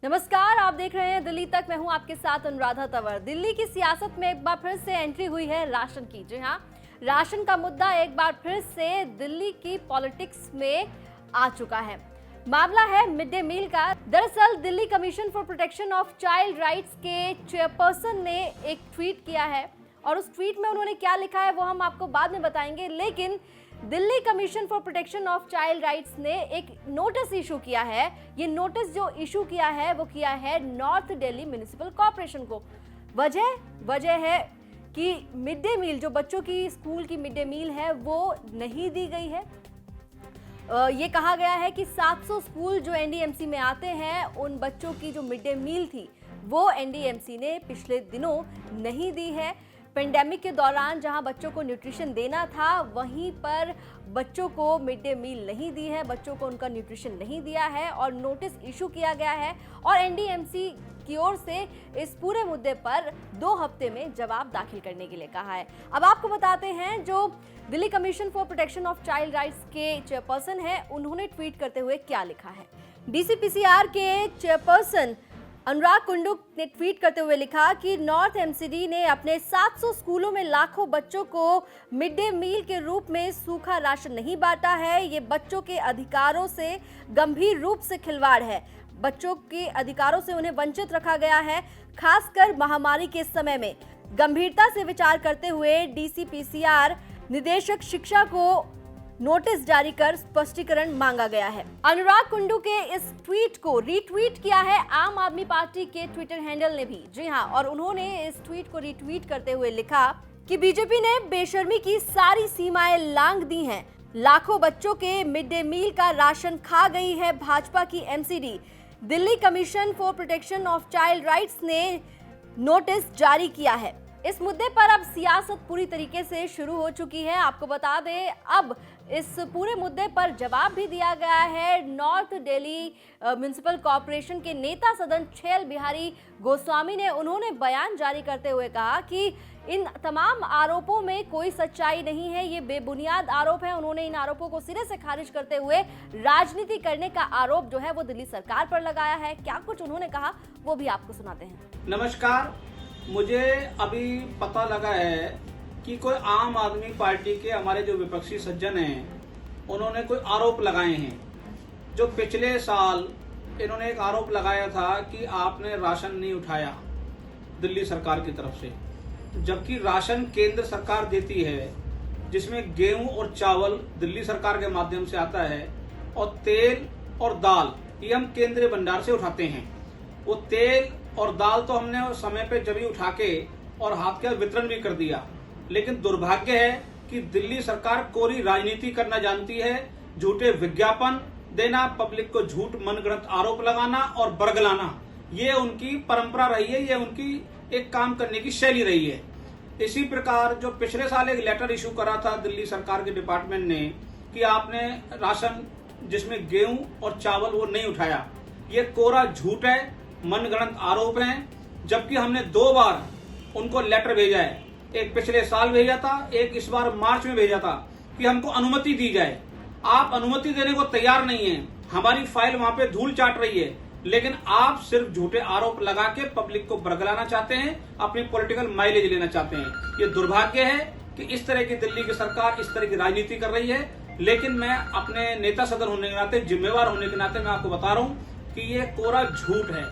नमस्कार, आप देख रहे हैं दिल्ली तक। मैं हूं आपके साथ अनुराधा तंवर। दिल्ली की सियासत में एक बार फिर से एंट्री हुई है राशन की। जी हां, राशन का मुद्दा एक बार फिर से दिल्ली की पॉलिटिक्स में आ चुका है। मामला है मिड डे मील का। दरअसल Delhi commission for protection of child rights के चेयरपर्सन ने एक ट्वीट किया है और उस ट्वीट में उन्होंने क्या लिखा है वो हम आपको बाद में बताएंगे। लेकिन Delhi commission for protection of child rights ने एक नोटिस इशू किया है। ये नोटिस जो इशू किया है वो किया है नॉर्थ दिल्ली म्युनिसिपल कॉर्पोरेशन को। वजह है कि मिड डे मील, जो बच्चों की स्कूल की मिड डे मील है, वो नहीं दी गई है। ये कहा गया है कि 700 स्कूल जो एनडीएमसी में आते हैं, उन बच्चों की जो मिड डे मील थी वो एनडीएमसी ने पिछले दिनों नहीं दी है। पेंडेमिक के दौरान जहां बच्चों को न्यूट्रिशन देना था, वहीं पर बच्चों को मिड डे मील नहीं दी है, बच्चों को उनका न्यूट्रिशन नहीं दिया है और नोटिस इशू किया गया है और एनडीएमसी की ओर से इस पूरे मुद्दे पर 2 हफ्ते में जवाब दाखिल करने के लिए कहा है। अब आपको बताते हैं, जो Delhi commission for protection of child rights के चेयरपर्सन है, उन्होंने ट्वीट करते हुए क्या लिखा है। डीसीपीसीआर के चेयरपर्सन अनुराग कुंडू ने ट्वीट करते हुए लिखा कि नॉर्थ एमसीडी ने अपने 700 स्कूलों में लाखों बच्चों को मिड डे मील के रूप में सूखा राशन नहीं बांटा है। ये बच्चों के अधिकारों से गंभीर रूप से खिलवाड़ है। बच्चों के अधिकारों से उन्हें वंचित रखा गया है, खासकर महामारी के समय में। गंभीरता से विचार करते हुए डीसीपीसीआर निदेशक शिक्षा को नोटिस जारी कर स्पष्टीकरण मांगा गया है। अनुराग कुंडू के इस ट्वीट को रीट्वीट किया है आम आदमी पार्टी के ट्विटर हैंडल ने भी। जी हां, और उन्होंने इस ट्वीट को रीट्वीट करते हुए लिखा कि बीजेपी ने बेशर्मी की सारी सीमाएं लांघ दी हैं। लाखों बच्चों के मिड डे मील का राशन खा गई है भाजपा की MCD. Delhi commission for protection of child rights ने नोटिस जारी किया है। इस मुद्दे पर अब सियासत पूरी तरीके से शुरू हो चुकी है। आपको बता दें, अब इस पूरे मुद्दे पर जवाब भी दिया गया है। नॉर्थ दिल्ली म्युनिसिपल कॉर्पोरेशन के नेता सदन छेल बिहारी गोस्वामी ने उन्होंने बयान जारी करते हुए कहा कि इन तमाम आरोपों में कोई सच्चाई नहीं है, ये बेबुनियाद आरोप है। उन्होंने इन आरोपों को सिरे से खारिज करते हुए राजनीति करने का आरोप जो है वो दिल्ली सरकार पर लगाया है। क्या कुछ उन्होंने कहा वो भी आपको सुनाते हैं। नमस्कार, मुझे अभी पता लगा है कि कोई आम आदमी पार्टी के हमारे जो विपक्षी सज्जन हैं, उन्होंने कोई आरोप लगाए हैं। जो पिछले साल इन्होंने एक आरोप लगाया था कि आपने राशन नहीं उठाया दिल्ली सरकार की तरफ से, जबकि राशन केंद्र सरकार देती है, जिसमें गेहूं और चावल दिल्ली सरकार के माध्यम से आता है और तेल और दाल ये हम केंद्रीय भंडार से उठाते हैं। वो तेल और दाल तो हमने समय पे जब ही उठा के और हाथ का वितरण भी कर दिया, लेकिन दुर्भाग्य है कि दिल्ली सरकार कोरी राजनीति करना जानती है। झूठे विज्ञापन देना, पब्लिक को झूठ मनगढ़ंत आरोप लगाना और बरगलाना, ये उनकी परंपरा रही है, ये उनकी एक काम करने की शैली रही है। इसी प्रकार जो पिछले साल एक लेटर इशू करा था दिल्ली सरकार के डिपार्टमेंट ने कि आपने राशन जिसमें गेहूं और चावल वो नहीं उठाया, ये कोरा झूठ है, मनगढ़ंत आरोप हैं। जबकि हमने 2 बार उनको लेटर भेजा है, एक पिछले साल भेजा था, एक इस बार मार्च में भेजा था कि हमको अनुमति दी जाए। आप अनुमति देने को तैयार नहीं है, हमारी फाइल वहां पे धूल चाट रही है, लेकिन आप सिर्फ झूठे आरोप लगा के पब्लिक को बरगलाना चाहते हैं, अपनी पॉलिटिकल माइलेज लेना चाहते हैं। ये दुर्भाग्य है कि इस तरह की दिल्ली की सरकार इस तरह की राजनीति कर रही है। लेकिन मैं अपने नेता सदन होने के नाते, जिम्मेवार होने के नाते मैं आपको बता रहा हूँ कि ये कोरा झूठ है।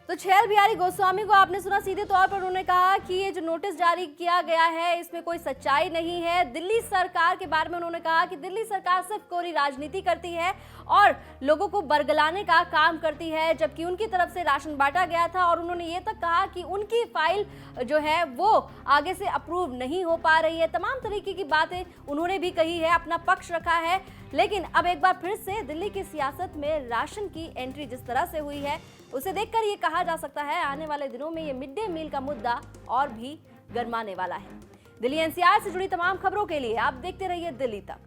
तो छेल बिहारी गोस्वामी को आपने सुना, सीधे तौर पर उन्होंने कहा कि ये जो नोटिस जारी किया गया है इसमें कोई सच्चाई नहीं है। दिल्ली सरकार के बारे में उन्होंने कहा कि दिल्ली सरकार सिर्फ कोरी राजनीति करती है और लोगों को बरगलाने का काम करती है, जबकि उनकी तरफ से राशन बांटा गया था। और उन्होंने ये तक कहा कि उनकी फाइल जो है वो आगे से अप्रूव नहीं हो पा रही है। तमाम तरीके की बातें उन्होंने भी कही है, अपना पक्ष रखा है। लेकिन अब एक बार फिर से दिल्ली की सियासत में राशन की एंट्री जिस तरह से हुई है, उसे देखकर ये कहा जा सकता है आने वाले दिनों में ये मिड डे मील का मुद्दा और भी गरमाने वाला है। दिल्ली एनसीआर से जुड़ी तमाम खबरों के लिए आप देखते रहिए दिल्ली तक।